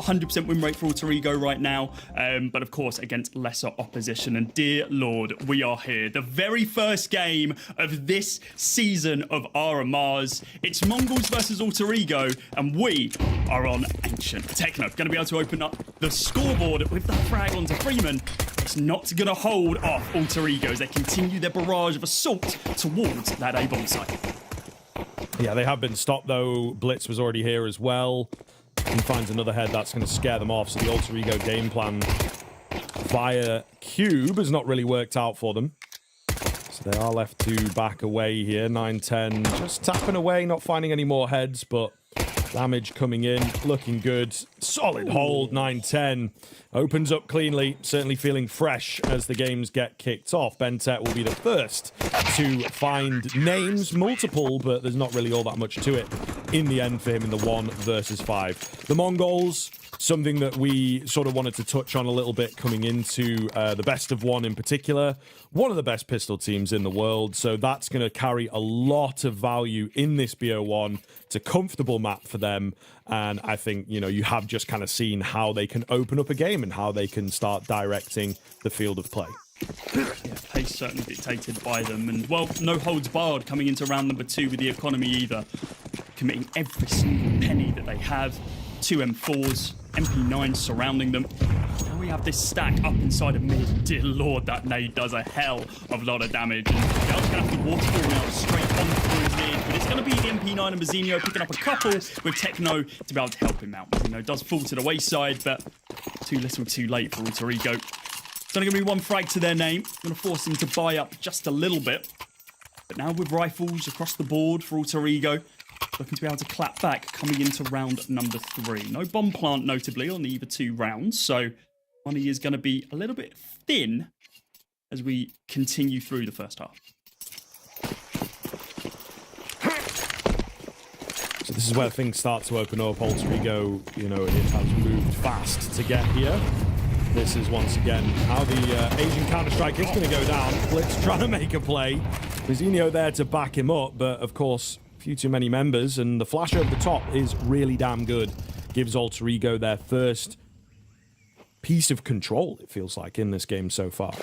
100% win rate for Alter Ego right now, but of course against lesser opposition. And dear Lord, we are here. The very first game of this season of RMRs. It's Mongols versus Alter Ego, and we are on Ancient. Techno going to be able to open up the scoreboard with that frag onto Freeman. It's not going to hold off Alter Ego as they continue their barrage of assault towards that A-bomb site. Yeah, they have been stopped, though. Blitz was already here as well. He finds another head that's going to scare them off, so the Alter Ego game plan via Cube has not really worked out for them. So they are left to back away here. 9-10 just tapping away, not finding any more heads, but damage coming in, looking good. Solid hold, 9-10. Opens up cleanly, certainly feeling fresh as the games get kicked off. Bentet will be the first to find names, multiple, but there's not really all that much to it in the end for him in the 1 versus 5. The Mongols, something that we sort of wanted to touch on a little bit coming into the best of 1 in particular. One of the best pistol teams in the world, so that's going to carry a lot of value in this BO1. It's a comfortable map for them, and I think, you know, you have just kind of seen how they can open up a game and how they can start directing the field of play. Yeah, pace certainly dictated by them, and, well, no holds barred coming into round number 2 with the economy either. Committing every single penny that they have. 2 M4s, MP9s surrounding them. Now we have this stack up inside of mid. Dear Lord, that nade does a hell of a lot of damage. And Dell's going to have to waterfall now straight on through mid. But it's going to be the MP9 and Mazinho picking up a couple with Techno to be able to help him out. Mazinho does fall to the wayside, but too little too late for Alter Ego. It's only going to be 1 frag to their name. Going to force him to buy up just a little bit. But now with rifles across the board for Alter Ego, looking to be able to clap back coming into round number 3. No bomb plant, notably, on either 2 rounds, so money is going to be a little bit thin as we continue through the first half. So this is where things start to open up. Alter Ego, you know, it has moved fast to get here. This is once again how the Asian Counter-Strike is going to go down. Blitz trying to make a play. Mazinho there to back him up, but of course, few too many members, and the flash over the top is really damn good. Gives Alter Ego their first piece of control, it feels like, in this game so far.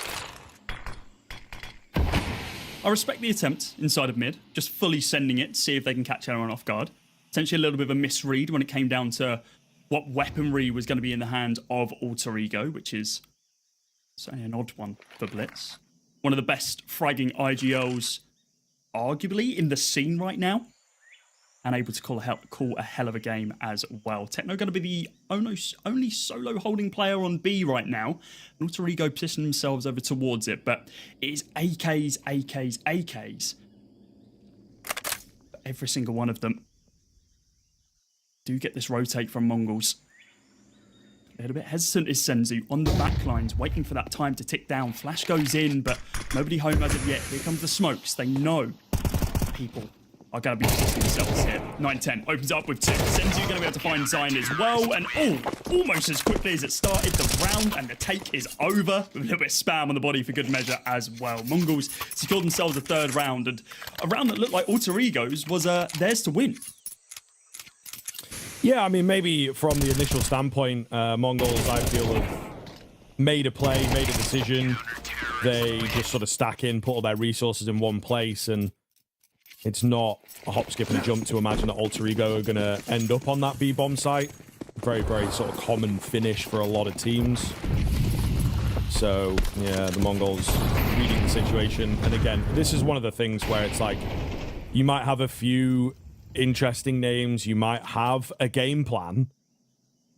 I respect the attempt inside of mid, just fully sending it to see if they can catch anyone off guard. Potentially a little bit of a misread when it came down to what weaponry was going to be in the hand of Alter Ego, which is certainly an odd one for Blitz. One of the best fragging IGLs arguably in the scene right now, and able to call a hell of a game as well. Techno going to be the only solo holding player on B right now. And Alter Ego position themselves over towards it, but it is AKs, AKs, AKs. But every single one of them do get this rotate from Mongols. A little bit hesitant is Senzu on the back lines, waiting for that time to tick down. Flash goes in, but nobody home as of yet. Here comes the smokes. They know people are going to be positioning themselves here. 9-10 opens up with 2. Senzu going to be able to find Zion as well, and almost as quickly as it started the round, and the take is over with a little bit of spam on the body for good measure as well. Mongols secured themselves a 3rd round, and a round that looked like Alter Ego's was theirs to win. Yeah, I mean, maybe from the initial standpoint, Mongols, I feel, have made a play, made a decision. They just sort of stack in, put all their resources in one place, and it's not a hop, skip, and jump to imagine that Alter Ego are going to end up on that B-bomb site. Very, very sort of common finish for a lot of teams. So, yeah, the Mongols reading the situation. And again, this is one of the things where it's like, you might have a few interesting names, you might have a game plan,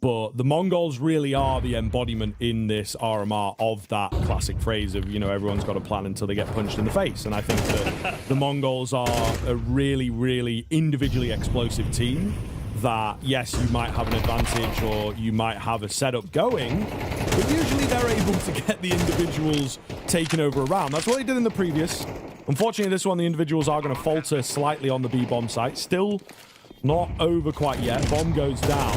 but the Mongols really are the embodiment in this RMR of that classic phrase of, you know, everyone's got a plan until they get punched in the face. And I think that the Mongols are a really, really individually explosive team that, yes, you might have an advantage or you might have a setup going, but usually they're able to get the individuals taken over a round. That's what they did in the previous. Unfortunately, this one, the individuals are going to falter slightly on the B-bomb site. Still not over quite yet. Bomb goes down.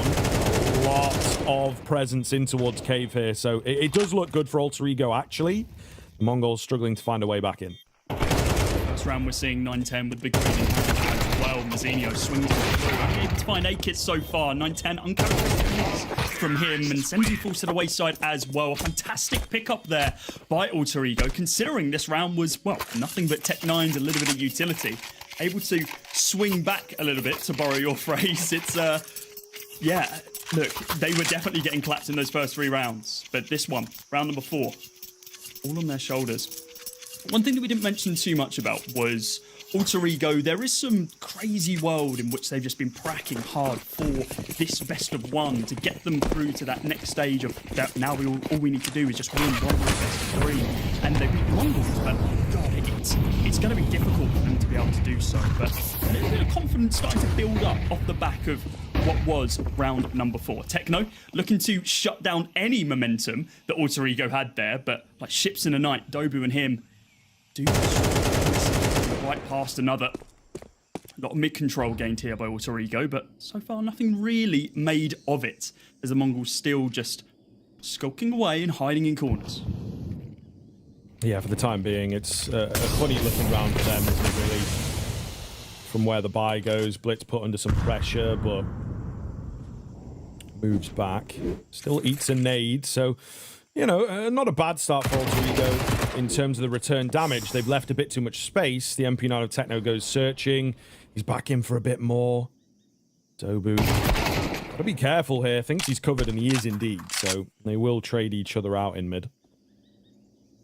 Lots of presence in towards cave here. So it does look good for Alter Ego, actually. The Mongols struggling to find a way back in. This round, we're seeing 9-10 with big green as well. Mazinho swings through. Able to find 8 kits so far. 9-10 uncharacteristic. from him, and Senzu falls to the wayside as well. A fantastic pickup there by Alter Ego, considering this round was, well, nothing but Tech 9's, a little bit of utility. Able to swing back a little bit, to borrow your phrase. It's, yeah, look, they were definitely getting clapped in those first 3 rounds. But this one, round number 4, all on their shoulders. One thing that we didn't mention too much about was Alter Ego. There is some crazy world in which they've just been pracking hard for this best of 1 to get them through to that next stage of that. Now all we need to do is just win 1 more best of 3, and they beat the Mongols. But God, it's going to be difficult for them to be able to do so. But a little bit of confidence starting to build up off the back of what was round number 4. Techno looking to shut down any momentum that Alter Ego had there, but like ships in the night, Dobu and him do right past another. A lot of mid-control gained here by Alter Ego, but so far nothing really made of it, as the Mongols still just skulking away and hiding in corners. Yeah, for the time being, it's a funny-looking round for them, isn't it, really? From where the buy goes, Blitz put under some pressure, but moves back. Still eats a nade, so, you know, not a bad start for Alter Ego in terms of the return damage. They've left a bit too much space. The MP9 of Techno goes searching. He's back in for a bit more. Dobu. Gotta be careful here. Thinks he's covered, and he is indeed. So they will trade each other out in mid.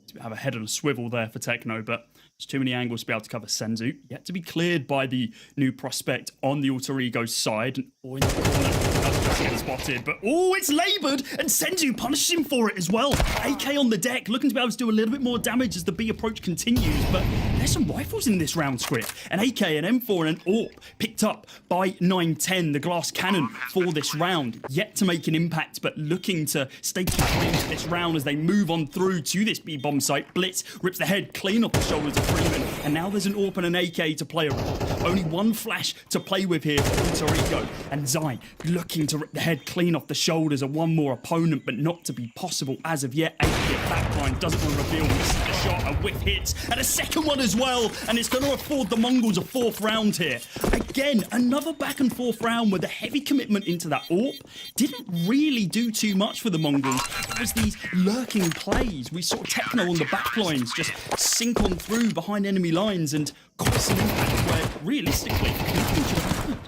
To have a head on a swivel there for Techno, but there's too many angles to be able to cover Senzu. Yet to be cleared by the new prospect on the Alter Ego side. Oh, in the corner, does just get spotted, but oh, it's laboured, and Senzu punishes him for it as well. AK on the deck, looking to be able to do a little bit more damage as the B approach continues, but there's some rifles in this round script. An AK, an M4, and an AWP picked up by 910, the glass cannon for this round. Yet to make an impact, but looking to stay contained into this round as they move on through to this B bomb site. Blitz rips the head clean off the shoulders of Freeman, and now there's an AWP and an AK to play around. Only one flash to play with here for Alter Ego, and Zai looking to rip the head clean off the shoulders of one more opponent, but not to be possible as of yet. AK backline doesn't want to reveal, misses the shot, a whiff hits, and a second one as well, and it's going to afford the Mongols a 4th round here. Again, another back and forth round with a heavy commitment into that AWP. Didn't really do too much for the Mongols. It was these lurking plays. We saw Techno on the backlines just sink on through behind enemy lines and cause an impact where realistically nothing should have happened.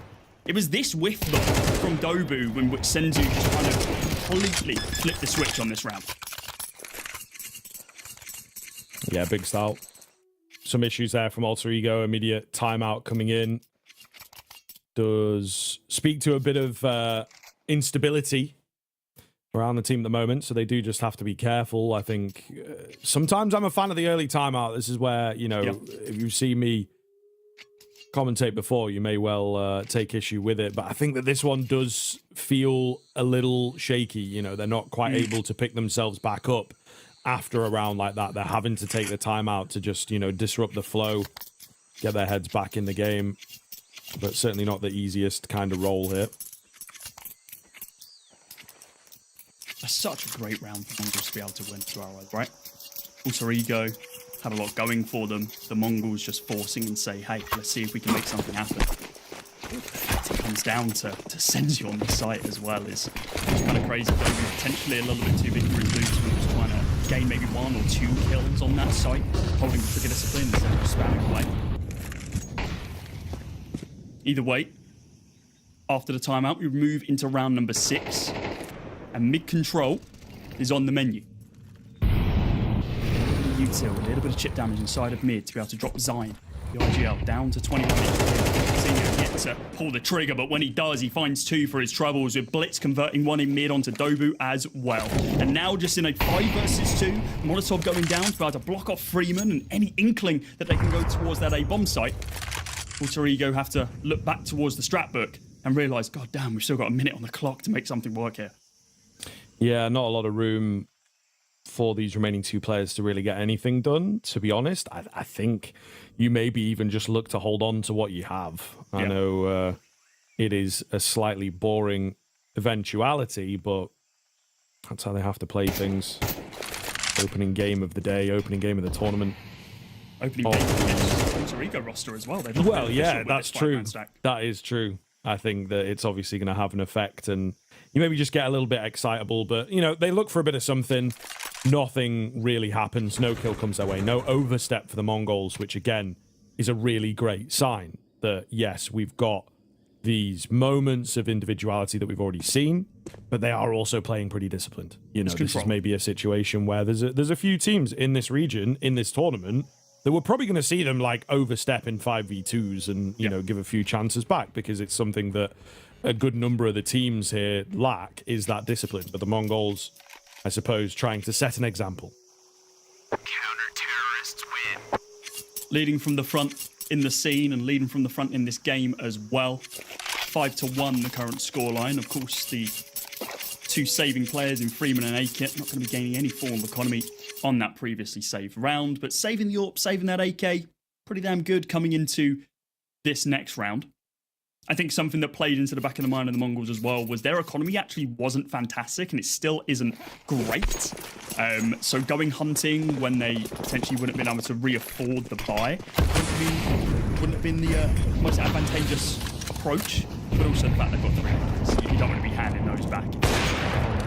It was this whiff though from Dobu in which Senzu just kind of completely flipped the switch on this round. Yeah, big style. Some issues there from Alter Ego. Immediate timeout coming in. Does speak to a bit of instability around the team at the moment, so they do just have to be careful. I think sometimes I'm a fan of the early timeout. This is where, you know, if you see me commentate before, you may well take issue with it, but I think that this one does feel a little shaky. You know, they're not quite able to pick themselves back up after a round like that. They're having to take the timeout to just, you know, disrupt the flow, get their heads back in the game, but certainly not the easiest kind of role here. That's such a great round for Mongols to be able to win to our eyes, right? Alter Ego had a lot going for them. The Mongols just forcing and say, hey, let's see if we can make something happen. The fact it comes down to Senzu on the site as well is kind of crazy. Though potentially a little bit too big for his boots. We're just trying to gain maybe 1 or 2 kills on that site, holding trigger discipline instead of spamming away. Either way, after the timeout, we move into round number 6. And mid-control is on the menu. Util, a little bit of chip damage inside of mid to be able to drop Zion. The RGL down to 21 HP. Yet to pull the trigger, but when he does, he finds 2 for his troubles, with Blitz converting 1 in mid onto Dobu as well. And now just in a 5 versus 2, Molotov going down to be able to block off Freeman and any inkling that they can go towards that A-bomb site. Alter Ego have to look back towards the strat book and realise, god damn, we've still got a minute on the clock to make something work here. Yeah, not a lot of room for these remaining 2 players to really get anything done, to be honest. I think you maybe even just look to hold on to what you have. I know it is a slightly boring eventuality, but that's how they have to play things. Opening game of the day, opening game of the tournament. Opening game of the Alter Ego roster as well. Well, yeah, that's true. That is true. I think that it's obviously going to have an effect, and you maybe just get a little bit excitable. But, you know, they look for a bit of something. Nothing really happens. No kill comes their way. No overstep for the Mongols, which, again, is a really great sign that, yes, we've got these moments of individuality that we've already seen, but they are also playing pretty disciplined. You know, this is maybe a situation where there's a few teams in this region, in this tournament, that we're probably going to see them like overstep in 5v2s and, you know, give a few chances back, because it's something that a good number of the teams here lack, is that discipline. But the Mongols, I suppose, trying to set an example. Counter-terrorists win. Leading from the front in the scene and leading from the front in this game as well. 5-1 the current scoreline. Of course, the two saving players in Freeman and AK not going to be gaining any form of economy on that previously saved round, but saving the AWP, saving that AK, pretty damn good coming into this next round. I think something that played into the back of the mind of the Mongols as well was their economy actually wasn't fantastic, and it still isn't great. So going hunting when they potentially wouldn't have been able to re-afford the buy wouldn't have been the most advantageous approach, but also the fact they've got 300s. You don't want to be handing those back.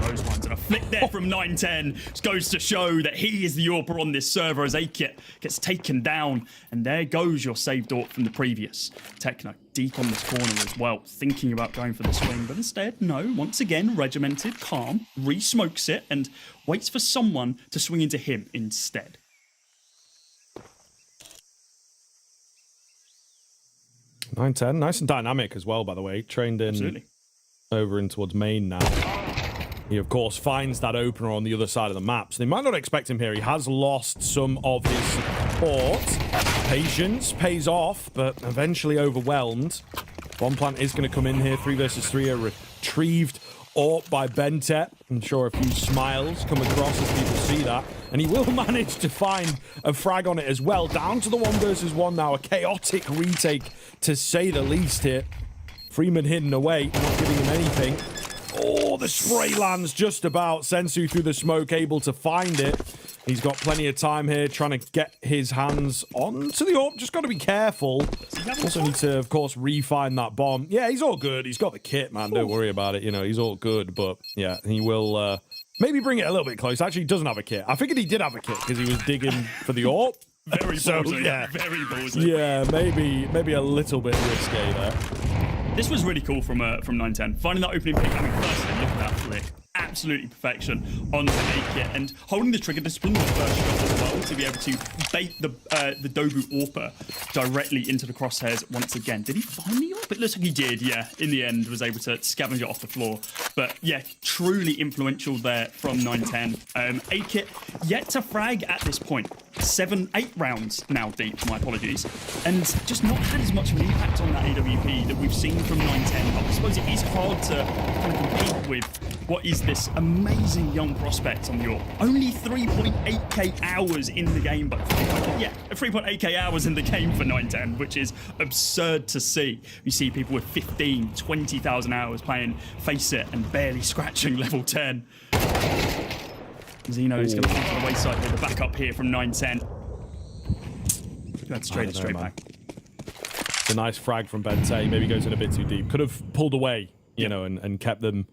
Those ones, and a flick there from 910 goes to show that he is the AWPer on this server as AKIT gets taken down, and there goes your saved AWP from the previous. Techno deep on this corner as well, thinking about going for the swing, but instead, no, once again, regimented, calm, re-smokes it, and waits for someone to swing into him instead. (910), nice and dynamic as well, by the way. Trained in Absolutely. Over in towards main now. He, of course, finds that opener on the other side of the map. So they might not expect him here. He has lost some of his support. Patience pays off, but eventually overwhelmed. Bomb plant is going to come in here. 3 versus 3 are retrieved AWP by Bentet. I'm sure a few smiles come across as people see that. And he will manage to find a frag on it as well. Down to the 1 versus 1 now. A chaotic retake, to say the least here. Freeman hidden away, not giving him anything. Oh, the spray lands just about. Sensu through the smoke, able to find it. He's got plenty of time here, trying to get his hands onto the AWP. Just got to be careful. Also need to, of course, refine that bomb. Yeah, he's all good. He's got the kit, man. Don't worry about it. You know, he's all good. But, yeah, he will maybe bring it a little bit close. Actually, he doesn't have a kit. I figured he did have a kit because he was digging for the AWP. Very ballsy. Yeah. Very ballsy. Yeah, maybe a little bit risque there. This was really cool from 910. Finding that opening pick, I mean, firstly, look at that flick. Absolutely perfection onto AKIT, and holding the trigger discipline with the first shot as well to be able to bait the Dobu AWPer directly into the crosshairs once again. Did he find the AWP? It looks like he did, yeah. In the end, was able to scavenge it off the floor. But yeah, truly influential there from 910. AKIT yet to frag at this point. 8 rounds now deep, my apologies, and just not had as much of an impact on that AWP that we've seen from 910. I suppose it is hard to kind of compete with what is this amazing young prospect on the AWP. Only 3.8k hours in the game, but 3.8k hours in the game for 910, which is absurd to see. You see people with 15, 20,000 hours playing Face It and barely scratching level 10. Zeno is going to fall to the wayside here. The backup here from 910. That's straight back. It's a nice frag from Bente. Maybe goes in a bit too deep. Could have pulled away, you know, and kept them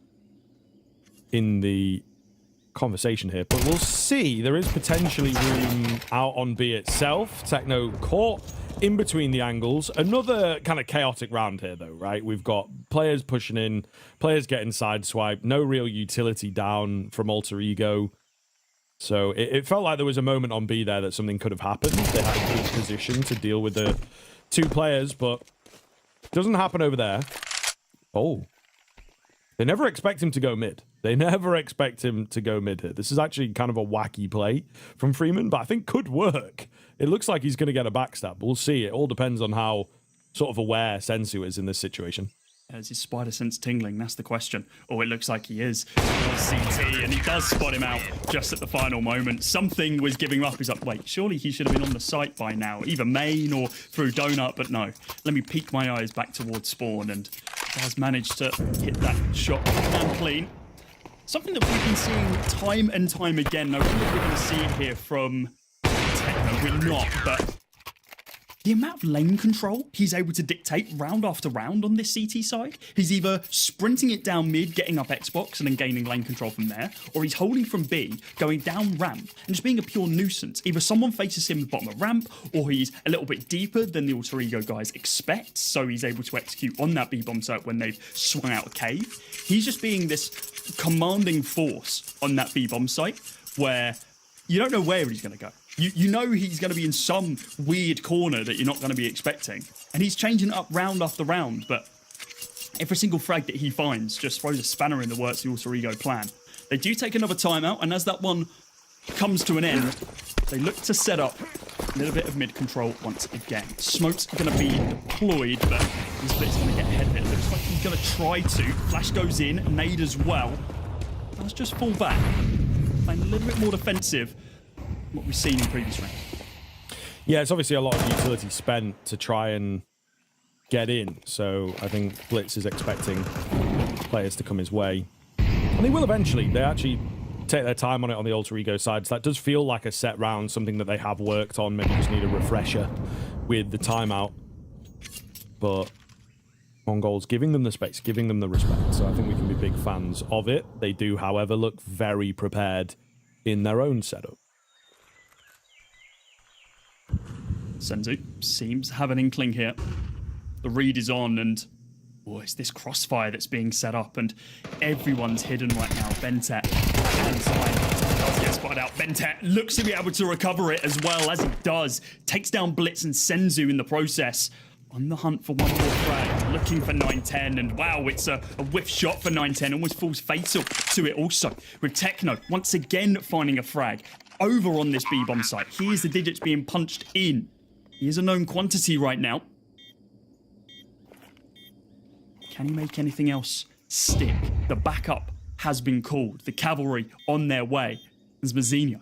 in the conversation here. But we'll see. There is potentially room out on B itself. Techno caught in between the angles. Another kind of chaotic round here, though, right? We've got players pushing in, players getting sideswiped, no real utility down from Alter Ego. So it felt like there was a moment on B there that something could have happened. They had a good position to deal with the 2 players, but it doesn't happen over there. Oh. They never expect him to go mid. They never expect him to go mid here. This is actually kind of a wacky play from Freeman, but I think could work. It looks like he's going to get a backstab. We'll see. It all depends on how sort of aware Sensu is in this situation. Is his spider sense tingling? That's the question. Oh, it looks like he is. CT, and he does spot him out just at the final moment. Something was giving him up. He's like, wait, surely he should have been on the site by now, either main or through donut, but no. Let me peek my eyes back towards spawn, and does manage to hit that shot and clean. Something that we've been seeing time and time again. No wonder we're going to see it here from Techno. We're not, but the amount of lane control he's able to dictate round after round on this CT side, he's either sprinting it down mid, getting up Xbox and then gaining lane control from there, or he's holding from B, going down ramp and just being a pure nuisance. Either someone faces him at the bottom of ramp, or he's a little bit deeper than the Alter Ego guys expect, so he's able to execute on that B-bomb site when they've swung out a cave. He's just being this commanding force on that B-bomb site where you don't know where he's going to go. You know he's going to be in some weird corner that you're not going to be expecting. And he's changing it up round after round, but every single frag that he finds just throws a spanner in the works of the Alter Ego plan. They do take another timeout, and as that one comes to an end, they look to set up a little bit of mid-control once again. Smoke's going to be deployed, but this bit's going to get head hit. Looks like he's going to try to. Flash goes in, nade as well. Let's just fall back. Playing a little bit more defensive than what we've seen in previous rounds. Yeah, it's obviously a lot of utility spent to try and get in. So I think Blitz is expecting players to come his way. And they will eventually. They actually take their time on it on the Alter Ego side. So that does feel like a set round, something that they have worked on. Maybe just need a refresher with the timeout. But Mongols giving them the space, giving them the respect. So I think we can be big fans of it. They do, however, look very prepared in their own setup. Senzu seems to have an inkling here. The read is on, and it's this crossfire that's being set up, and everyone's hidden right now. Bentet does get spotted out. Bentet looks to be able to recover it as well, as he does. Takes down Blitz and Senzu in the process. On the hunt for one more frag, looking for 910, and wow, it's a whiff shot for 910, almost falls fatal to it also. With Techno once again finding a frag over on this B-bomb site. Here's the digits being punched in. He is a known quantity right now. Can he make anything else stick? The backup has been called. The cavalry on their way. As Mazzinho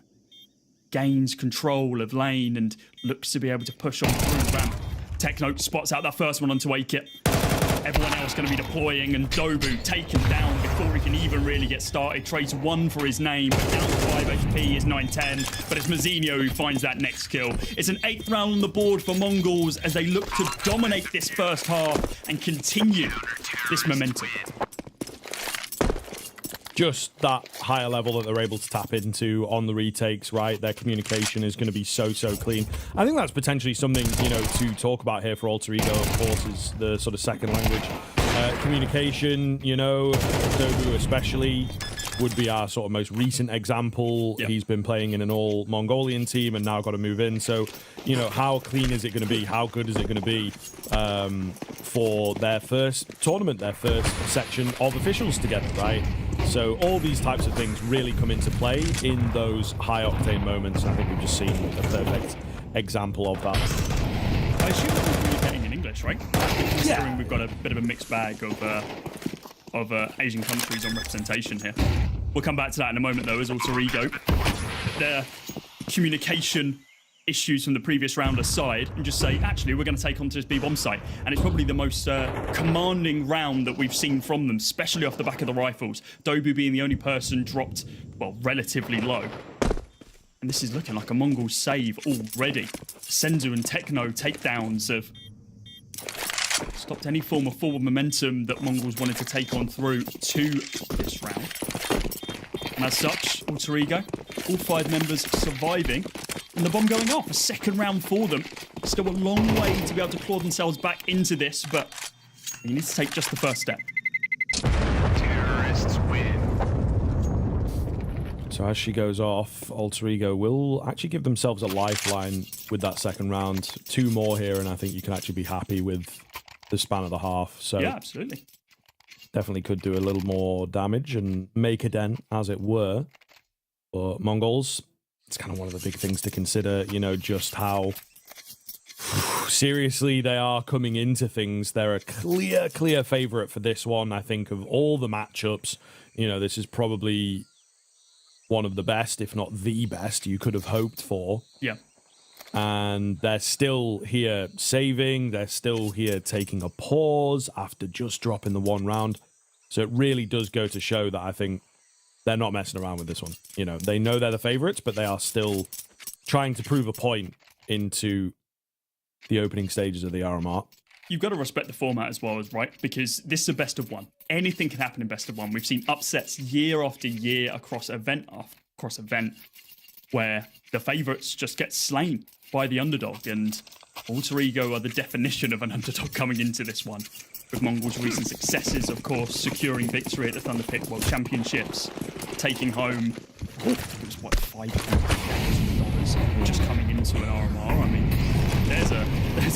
gains control of lane and looks to be able to push on through ramp. Techno spots out that first one onto Akit. Everyone else going to be deploying, and Dobu taken down before he can even really get started. Trades one for his name, but down to 5 HP is 910, but it's Mazzinho who finds that next kill. It's an 8th round on the board for Mongols as they look to dominate this first half and continue this momentum. Just that higher level that they're able to tap into on the retakes, right? Their communication is going to be so clean. I think that's potentially something, you know, to talk about here for Alter Ego, of course, is the sort of second language. Communication, you know, Dobu especially would be our sort of most recent example. Yep. He's been playing in an all Mongolian team and now got to move in. So, you know, how clean is it going to be? How good is it going to be for their first tournament, their first section of officials together, right? So all these types of things really come into play in those high-octane moments. I think we've just seen a perfect example of that. I assume that we're communicating in English, right? Considering we've got a bit of a mixed bag of Asian countries on representation here. We'll come back to that in a moment, though, as Alter Ego. Their communication issues from the previous round aside, and just say, actually, we're going to take on to this B-bomb site. And it's probably the most commanding round that we've seen from them, especially off the back of the rifles. Dobu being the only person dropped, well, relatively low. And this is looking like a Mongol save already. Senzu and Techno takedowns have stopped any form of forward momentum that Mongols wanted to take on through to this round. And as such, Alter Ego, all 5 members surviving, and the bomb going off. A second round for them. Still a long way to be able to claw themselves back into this, but you need to take just the first step. Terrorists win. So as she goes off, Alter Ego will actually give themselves a lifeline with that second round. 2 more here, and I think you can actually be happy with the span of the half. So yeah, absolutely. Definitely could do a little more damage and make a dent, as it were. But Mongols, it's kind of one of the big things to consider, you know, just how seriously they are coming into things. They're a clear favorite for this one. I think of all the matchups, you know, this is probably one of the best, if not the best, you could have hoped for. Yeah. And they're still here saving. They're still here taking a pause after just dropping the 1 round. So it really does go to show that I think they're not messing around with this one. You know, they know they're the favorites, but they are still trying to prove a point into the opening stages of the RMR. You've got to respect the format as well, right? Because this is a best of one. Anything can happen in best of one. We've seen upsets year after year across event where the favourites just get slain by the underdog. And Alter Ego are the definition of an underdog coming into this one. With Mongols' recent successes, of course, securing victory at the Thunderpick World Championships, taking home, it was what, $500,000 just coming into an RMR. I mean, there's a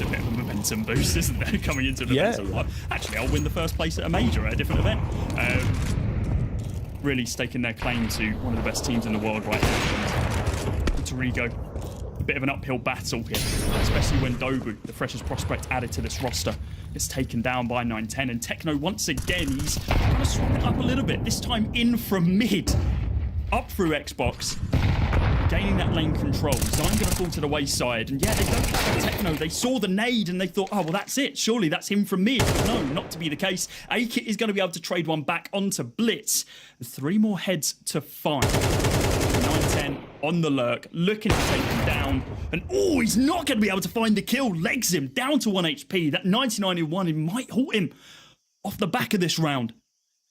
bit of a momentum boost, isn't there, coming into an event? So, actually, I'll win the first place at a major at a different event. Really staking their claim to one of the best teams in the world right now. Alter Ego, a bit of an uphill battle here, especially when Dobu, the freshest prospect added to this roster, is taken down by 910. And Techno, once again, he's kind of swung it up a little bit, this time in from mid, up through Xbox, gaining that lane control. Zyme going to fall to the wayside. And yeah, they don't have Techno. They saw the nade and they thought, oh, well, that's it. Surely that's him from mid. No, not to be the case. A-Kit is going to be able to trade one back onto Blitz. 3 more heads to find. 910 on the lurk, looking to take him down. And oh, he's not going to be able to find the kill. Legs him down to 1 HP. That 99 in 1, it might halt him off the back of this round.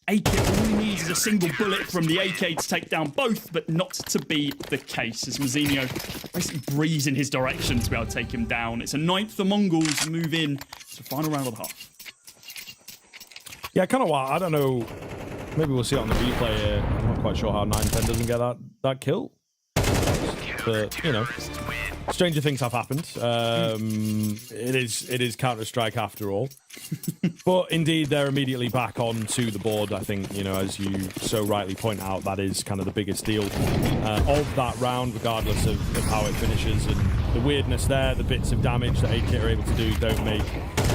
A-Kit, all he needs is a single bullet from the AK to take down both, but not to be the case, as Mazzinho basically breathes in his direction to be able to take him down. It's a 9th TheMongolz move in to the final round of the half. Yeah, kind of wild. I don't know. Maybe we'll see it on the replay here. I'm not quite sure how 910 doesn't get that kill. But, you know, stranger things have happened. It is Counter-Strike after all. But indeed, they're immediately back onto the board. I think, you know, as you so rightly point out, that is kind of the biggest deal of that round, regardless of how it finishes. And the weirdness there, the bits of damage that A-Kit are able to do don't make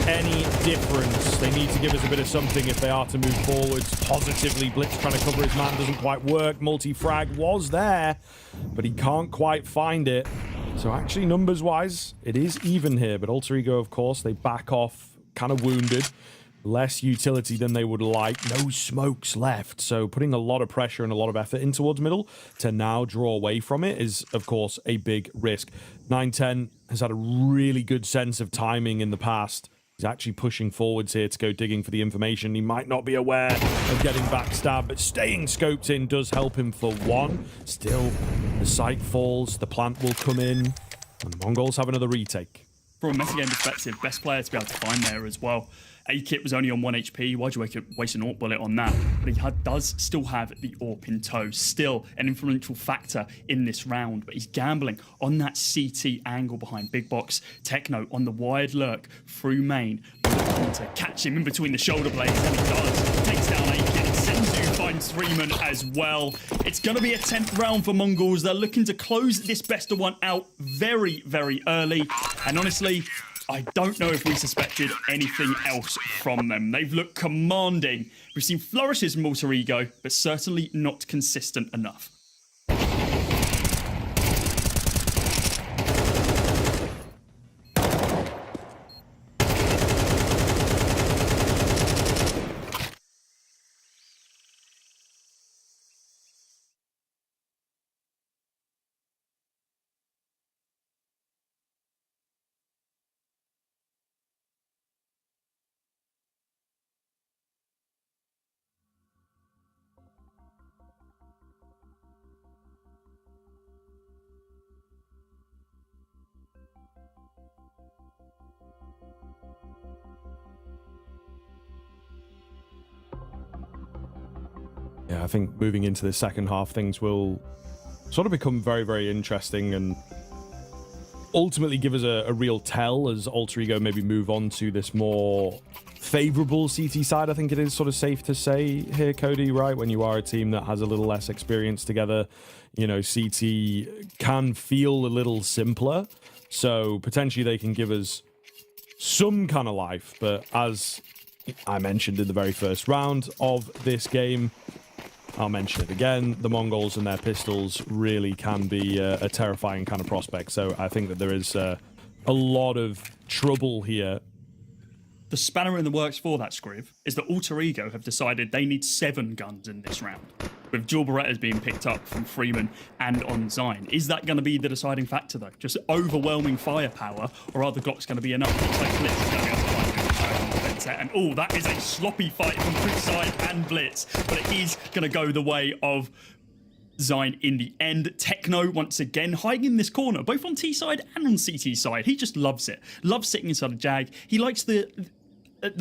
any difference. They need to give us a bit of something if they are to move forwards positively. Blitz trying to cover his man doesn't quite work. Multi-frag was there, but he can't quite find it. So actually, numbers-wise, it is even here. But Alter Ego, of course, they back off, kind of wounded. Less utility than they would like. No smokes left. So putting a lot of pressure and a lot of effort in towards middle to now draw away from it is, of course, a big risk. 910 has had a really good sense of timing in the past. He's actually pushing forwards here to go digging for the information. He might not be aware of getting backstabbed, but staying scoped in does help him for one. Still, the sight falls, the plant will come in, and the Mongols have another retake. From a metagame perspective, best player to be able to find there as well. A-Kit was only on 1 HP. Why'd you waste an AWP bullet on that? But he does still have the AWP in tow. Still an influential factor in this round. But he's gambling on that CT angle behind Big Box. Techno on the wide lurk through main. Looking to catch him in between the shoulder blades. And he does. Takes down A-Kit. Senzu finds Freeman as well. It's going to be a 10th round for Mongols. They're looking to close this best of one out very, very early. And honestly, I don't know if we suspected anything else from them. They've looked commanding. We've seen flourishes from Alter Ego, but certainly not consistent enough. Yeah, I think moving into the second half, things will sort of become very, very interesting and ultimately give us a real tell as Alter Ego maybe move on to this more favorable CT side. I think it is sort of safe to say here, Cody, right? When you are a team that has a little less experience together, you know, CT can feel a little simpler. So potentially they can give us some kind of life. But as I mentioned in the very first round of this game, I'll mention it again, the Mongols and their pistols really can be a terrifying kind of prospect. So I think that there is a lot of trouble here The spanner in the works for that, Scriv, is that Alter Ego have decided they need 7 guns in this round, with dual Berettas being picked up from Freeman and on Zion. Is that going to be the deciding factor, though? Just overwhelming firepower, or are the Glocks going to be enough? Looks like Blitz is going to be able to find and oh, that is a sloppy fight from Cruside and Blitz, but it is going to go the way of Zion in the end. Techno once again hiding in this corner, both on T side and on CT side. He just loves it. Loves sitting inside a Jag. He likes the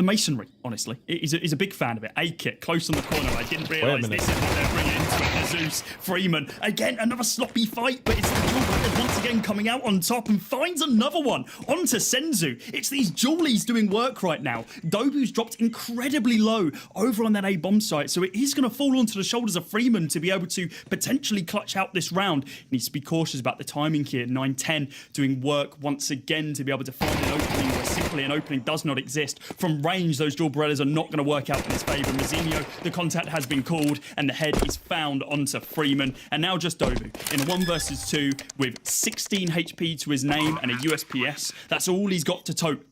masonry, honestly. He's a big fan of it. A-Kit, close on the corner. I didn't realise this is what they're bringing into it. Zeus, Freeman. Again, another sloppy fight, but it's the dual Berettas once again coming out on top and finds another one onto Senzu. It's these dualies doing work right now. Dobu's dropped incredibly low over on that A-bomb site, so it is going to fall onto the shoulders of Freeman to be able to potentially clutch out this round. He needs to be cautious about the timing here. 9-10 doing work once again to be able to find an opening where simply an opening does not exist. From range, those dual Berettas are not going to work out in his favour. Mazzinho, the contact has been called, and the head is found onto Freeman. And now just Dobu in a 1 versus 2 with 16 HP to his name and a USPS. That's all he's got to tote.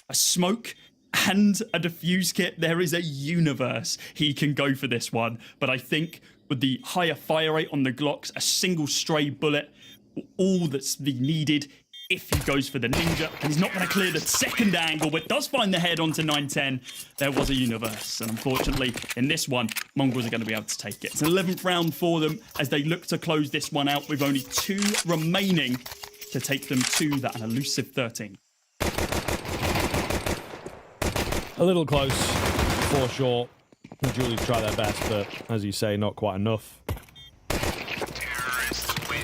A smoke and a defuse kit. There is a universe he can go for this one. But I think with the higher fire rate on the Glocks, a single stray bullet, all that's needed if he goes for the ninja, and he's not going to clear the second angle, but does find the head onto 9-10. There was a universe, and unfortunately, in this one, Mongols are going to be able to take it. It's an 11th round for them as they look to close this one out with only 2 remaining to take them to that an elusive 13. A little close, for sure. The Julies try their best, but as you say, not quite enough.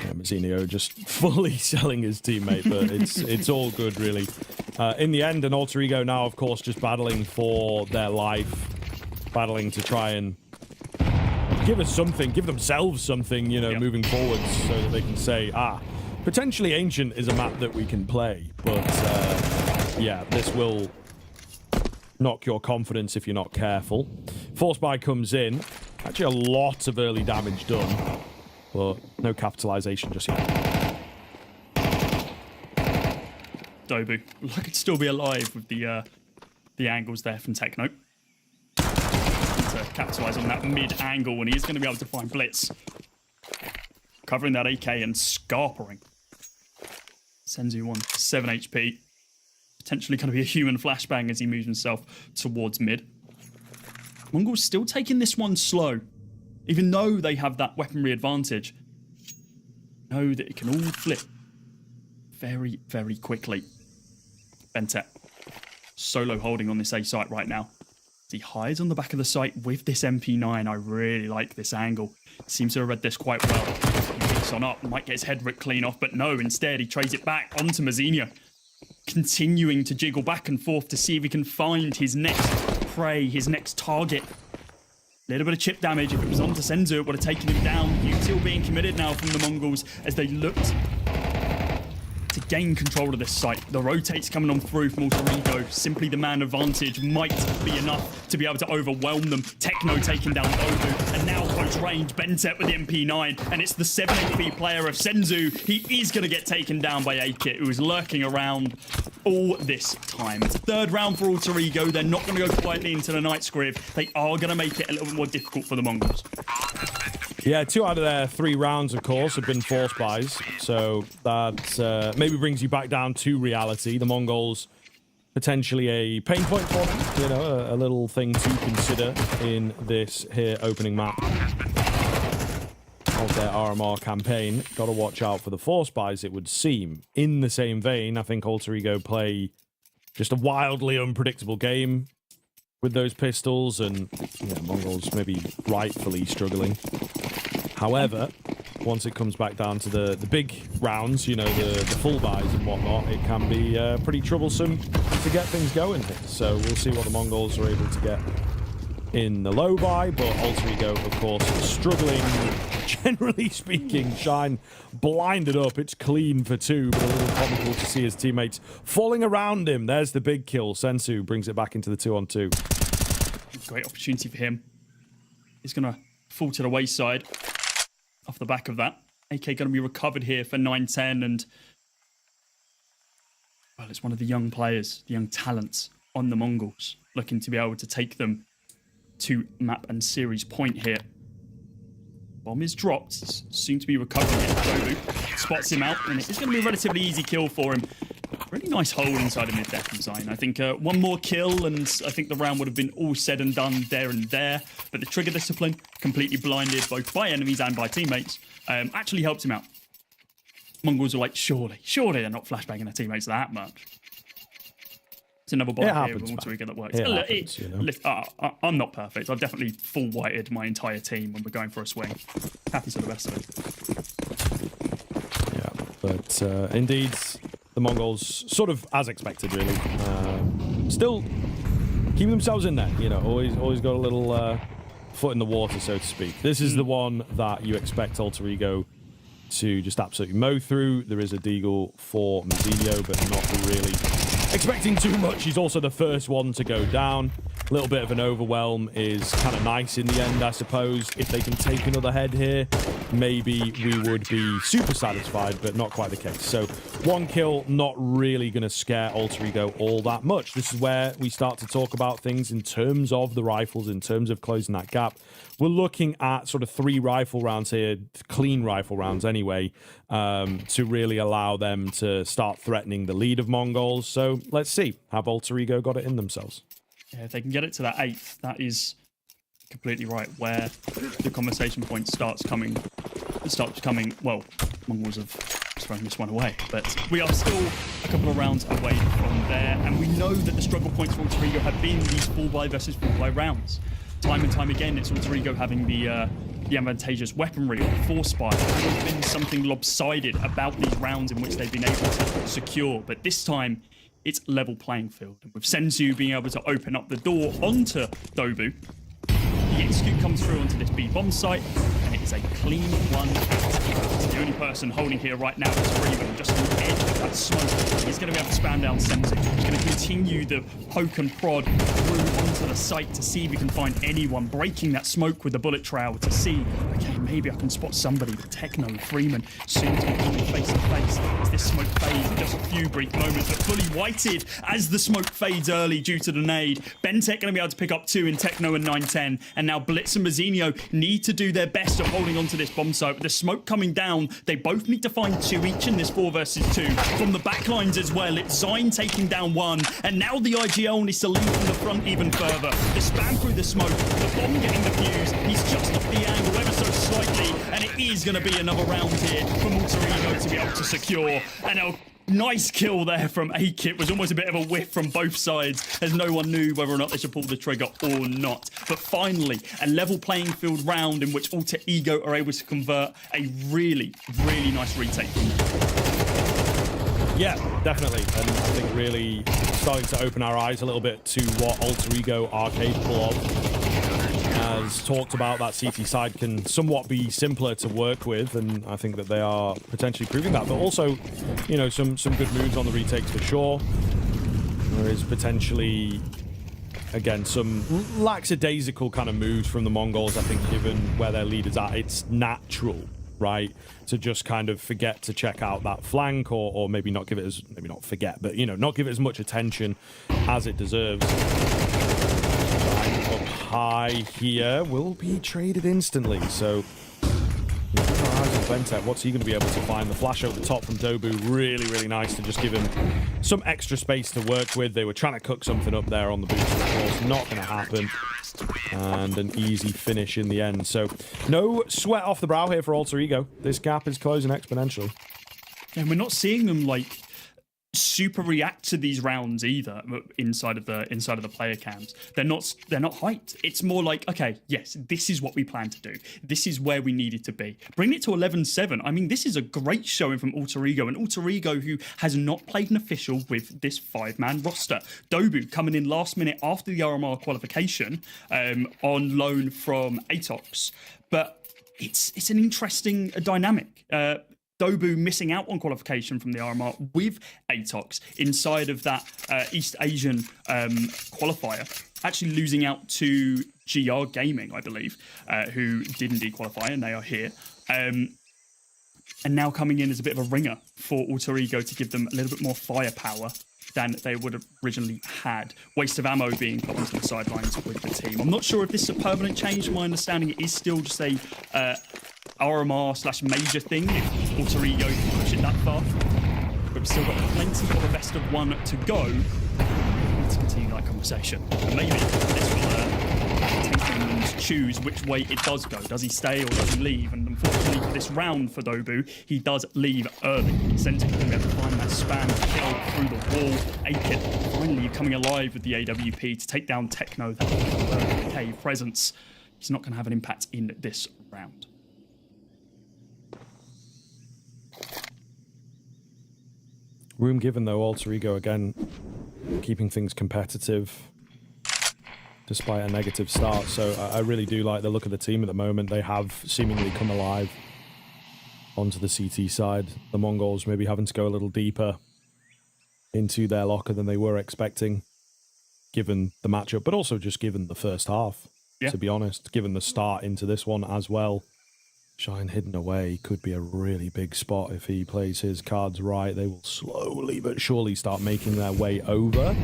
Mazzinho just fully selling his teammate, but it's all good, really. In the end, an Alter Ego now, of course, just battling for their life, battling to try and give us something, give themselves something, you know, moving forwards, so that they can say, potentially Ancient is a map that we can play, but yeah, this will knock your confidence if you're not careful. Force buy comes in. Actually, a lot of early damage done, but no capitalization just yet. Dobu could still be alive with the angles there from Techno. To capitalize on that mid angle, and he is going to be able to find Blitz. Covering that AK and scarpering. Senzu 1, 7 HP. Potentially going to be a human flashbang as he moves himself towards mid. Mongols still taking this one slow. Even though they have that weaponry advantage, know that it can all flip very, very quickly. Bentet, solo holding on this A site right now. He hides on the back of the site with this MP9. I really like this angle. Seems to have read this quite well. He picks on up, might get his head ripped clean off, but no, instead he trades it back onto Mazzinho. Continuing to jiggle back and forth to see if he can find his next prey, his next target. Little bit of chip damage. If it was onto Senzu, it would have taken him down. Util being committed now from the Mongols as they looked to gain control of this site. The rotates coming on through from Alter Ego. Simply the man advantage might be enough to be able to overwhelm them. Techno taking down Dobu, and now close range Bentet with the MP9, and it's the 7 HP player of Senzu. He is going to get taken down by A-Kit, who is lurking around all this time. It's a 3rd round for Alter Ego. They're not going to go quietly into the night, Scriv. They are going to make it a little bit more difficult for the Mongols. Yeah, 2 out of their 3 rounds, of course, have been force buys. So that maybe brings you back down to reality. The Mongols, potentially a pain point for them. You know, a little thing to consider in this here opening map of their RMR campaign. Got to watch out for the force buys, it would seem. In the same vein, I think Alter Ego play just a wildly unpredictable game with those pistols, and Mongols maybe rightfully struggling. However, once it comes back down to the big rounds, you know, the full buys and whatnot, it can be pretty troublesome to get things going here. So we'll see what the Mongols are able to get in the low buy, but Alter Ego, of course, struggling, generally speaking. Shine blinded up. It's clean for 2, but a little comical to see his teammates falling around him. There's the big kill. Senzu brings it back into the 2-on-2. Great opportunity for him. He's going to fall to the wayside off the back of that. AK going to be recovered here for 9-10, and well, it's one of the young players, the young talents on the Mongols, looking to be able to take them to map and series point here. Bomb is dropped, soon to be recovering it. Dobu spots him out, and it's going to be a relatively easy kill for him. Really nice hole inside of mid-deck design. I think one more kill, and I think the round would have been all said and done there and there. But the trigger discipline, completely blinded both by enemies and by teammates, actually helped him out. Mongols were like, surely they're not flashbanging their teammates that much. It's another bot here with Alter Ego that works. I'm not perfect. I've definitely full whited my entire team when we're going for a swing. Happy to the best of it. Yeah, but indeed, the Mongols, sort of as expected, really. Still keeping themselves in there, you know, always got a little foot in the water, so to speak. This is the one that you expect Alter Ego to just absolutely mow through. There is a deagle for Mazinho, but not really expecting too much. He's also the first one to go down. A little bit of an overwhelm is kind of nice in the end, I suppose. If they can take another head here, maybe we would be super satisfied, but not quite the case. So one kill, not really going to scare Alter Ego all that much. This is where we start to talk about things in terms of the rifles, in terms of closing that gap. We're looking at sort of 3 rifle rounds here, clean rifle rounds anyway, to really allow them to start threatening the lead of Mongols. So let's see. Have Alter Ego got it in themselves? Yeah, if they can get it to that 8th, that is completely right, where the conversation point starts coming. Well, Mongols have thrown this one away, but we are still a couple of rounds away from there, and we know that the struggle points for Alter Ego have been these 4x versus 4x rounds. Time and time again, it's Alter Ego having the advantageous weaponry or force fire. There's been something lopsided about these rounds in which they've been able to secure, but this time it's level playing field. With Senzu being able to open up the door onto Dobu, the execute comes through onto this B bomb site, and it is a clean 1. The only person holding here right now is Freeman, just on the edge of that smoke. He's going to be able to spam down Senzu. He's going to continue the poke and prod through onto the site to see if we can find anyone, breaking that smoke with the bullet trail to see, okay, maybe I can spot somebody. But Techno and Freeman soon to be coming face to face as this smoke fades in just a few brief moments, but fully whited as the smoke fades early due to the nade. Bentek going to be able to pick up 2 in Techno and 910, and now Blitz and Mazinho need to do their best of holding onto this bomb site. With the smoke coming down, they both need to find 2 each in this 4 versus 2. From the backlines as well, it's Zine taking down 1, and now the IGL needs to lead from the front even further. The spam through the smoke, the bomb getting the fuse, he's just off the angle ever so slightly, and it is going to be another round here for Alter Ego to be able to secure. And a nice kill there from A-Kit. Was almost a bit of a whiff from both sides, as no one knew whether or not they should pull the trigger or not. But finally, a level playing field round in which Alter Ego are able to convert a really, really nice retake. Yeah, definitely. And I think really starting to open our eyes a little bit to what Alter Ego are capable of. As talked about, that CT side can somewhat be simpler to work with, and I think that they are potentially proving that. But also, you know, some good moves on the retakes for sure. There is potentially, again, some lackadaisical kind of moves from the Mongols, I think, given where their lead is at. It's natural, right, to just kind of forget to check out that flank, or maybe not give it as, maybe not forget, but, you know, not give it as much attention as it deserves. Up high here will be traded instantly, so Bentek, what's he going to be able to find? The flash over the top from Dobu, really nice to just give him some extra space to work with. They were trying to cook something up there on the boost, of course, not going to happen. And an easy finish in the end. So no sweat off the brow here for Alter Ego. This gap is closing exponentially. And we're not seeing them like super react to these rounds either inside of the player cams. They're not hyped. It's more like, okay, yes, this is what we plan to do. This is where we need it to be. Bring it to 11-7. I mean, this is a great showing from Alter Ego, and Alter Ego who has not played an official with this 5-man roster. Dobu coming in last minute after the RMR qualification on loan from Atox. But it's an interesting dynamic. Dobu missing out on qualification from the RMR with Atox inside of that East Asian qualifier, actually losing out to GR Gaming, I believe, who did indeed qualify, and they are here. And now coming in as a bit of a ringer for Alter Ego to give them a little bit more firepower. than they would have originally had. Waste of ammo being put onto the sidelines with the team. I'm not sure if this is a permanent change. From my understanding, it is still just a RMR/major thing if Alter Ego can push it that far. But we've still got plenty of a best of 1 to go. Let's continue that conversation. And maybe this will take him and choose which way it does go. Does he stay or does he leave? And unfortunately for this round for Dobu, he does leave early. Sentinel going to be able to find that spam kill through the wall. A-Kit finally coming alive with the AWP to take down Techno, that cave presence. He's not going to have an impact in this round. Room given, though, Alter Ego again, keeping things competitive despite a negative start. So I really do like the look of the team at the moment. They have seemingly come alive onto the CT side. The Mongols maybe having to go a little deeper into their locker than they were expecting, given the matchup, but also just given the first half, to be honest, given the start into this one as well. Shine hidden away could be a really big spot if he plays his cards right. They will slowly but surely start making their way over.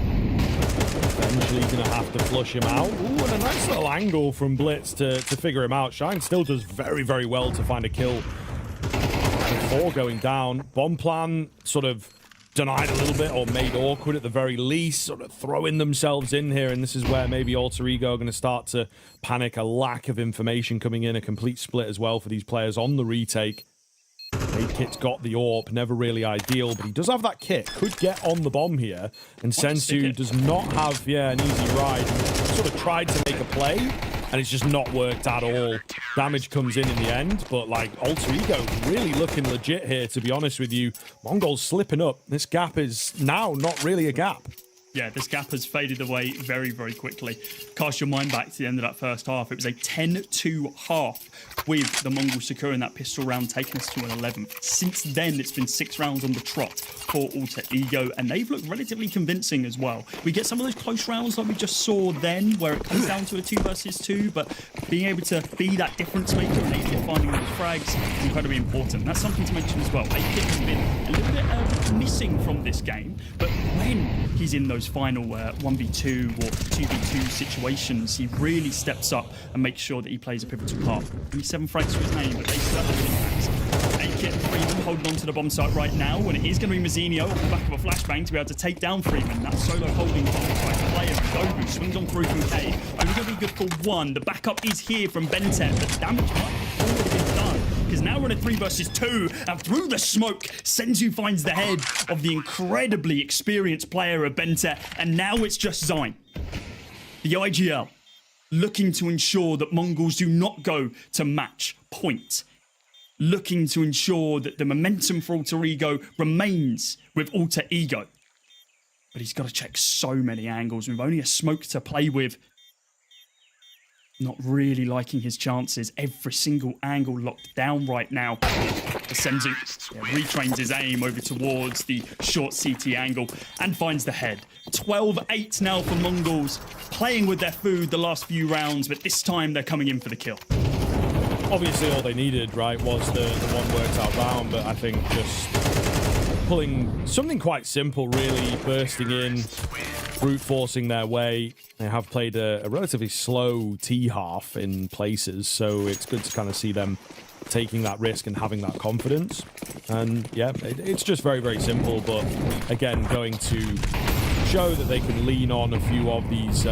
Eventually going to have to flush him out. Ooh, and a nice little angle from Blitz to figure him out. Shine still does very, very well to find a kill before going down. Bomb plan sort of denied a little bit or made awkward at the very least, sort of throwing themselves in here, and this is where maybe Alter Ego are going to start to panic. A lack of information coming in, a complete split as well for these players on the retake. A-Kit's got the AWP, never really ideal, but he does have that kit, could get on the bomb here, and Sensu does not have, an easy ride. He sort of tried to make a play, and it's just not worked at all. Damage comes in the end, but like Alter Ego really looking legit here, to be honest with you. Mongols slipping up. This gap is now not really a gap. Yeah, this gap has faded away very, very quickly. Cast your mind back to the end of that first half. It was a 10-2 half with the Mongols securing that pistol round, taking us to an 11th. Since then, it's been 6 rounds on the trot for Alter Ego, and they've looked relatively convincing as well. We get some of those close rounds like we just saw then, where it comes down to a 2 versus 2, but being able to be that difference maker and A-Kit finding those frags is incredibly important. That's something to mention as well. A-Kit has been a little bit missing from this game, but when he's in those final 1v2 or 2v2 situations, he really steps up and makes sure that he plays a pivotal part. Only 7 frags to his name, but they still have impacts. A-Kit Freeman holding on to the bomb site right now, and it is going to be Mazzinho off the back of a flashbang to be able to take down Freeman. That solo holding bomb site player, Dobu swings on through from K. Only going to be good for 1. The backup is here from Bentet, but damage might have already been done, because now we're in a 3 versus 2, and through the smoke, Senzu finds the head of the incredibly experienced player of Bentet, and now it's just Zine. The IGL looking to ensure that Mongols do not go to match point, looking to ensure that the momentum for Alter Ego remains with Alter Ego. But he's got to check so many angles. We've only a smoke to play with. Not really liking his chances. Every single angle locked down right now. Senzu retrains his aim over towards the short CT angle and finds the head. 12-8 now for Mongols, playing with their food the last few rounds, but this time they're coming in for the kill. Obviously all they needed, right, was the one worked out round, but I think just pulling something quite simple, really, bursting in, brute forcing their way. They have played a relatively slow T-half in places, so it's good to kind of see them taking that risk and having that confidence. And yeah, it's just very, very simple, but again, going to show that they can lean on a few of these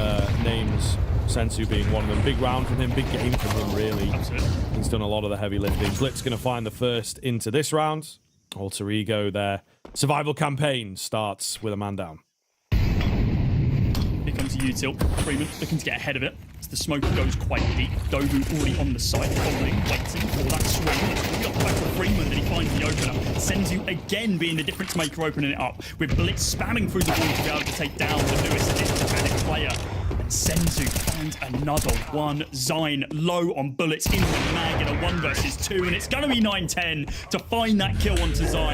names, Sensu being one of them. Big round from him, big game from him, really. Absolutely. He's done a lot of the heavy lifting. Blitz going to find the first into this round. Alter Ego, their survival campaign starts with a man down. Here comes the util. Freeman looking to get ahead of it. As the smoke goes quite deep. Dobu already on the site, holding, waiting for that swing. It's got back for Freeman, then he finds the opener. Senzu again being the difference maker, opening it up, with Blitz spamming through the wall to be able to take down the newest addict player. Senzu finds another one. Zine low on bullets into the mag in a 1 versus 2, and it's going to be 9-10 to find that kill onto Zine.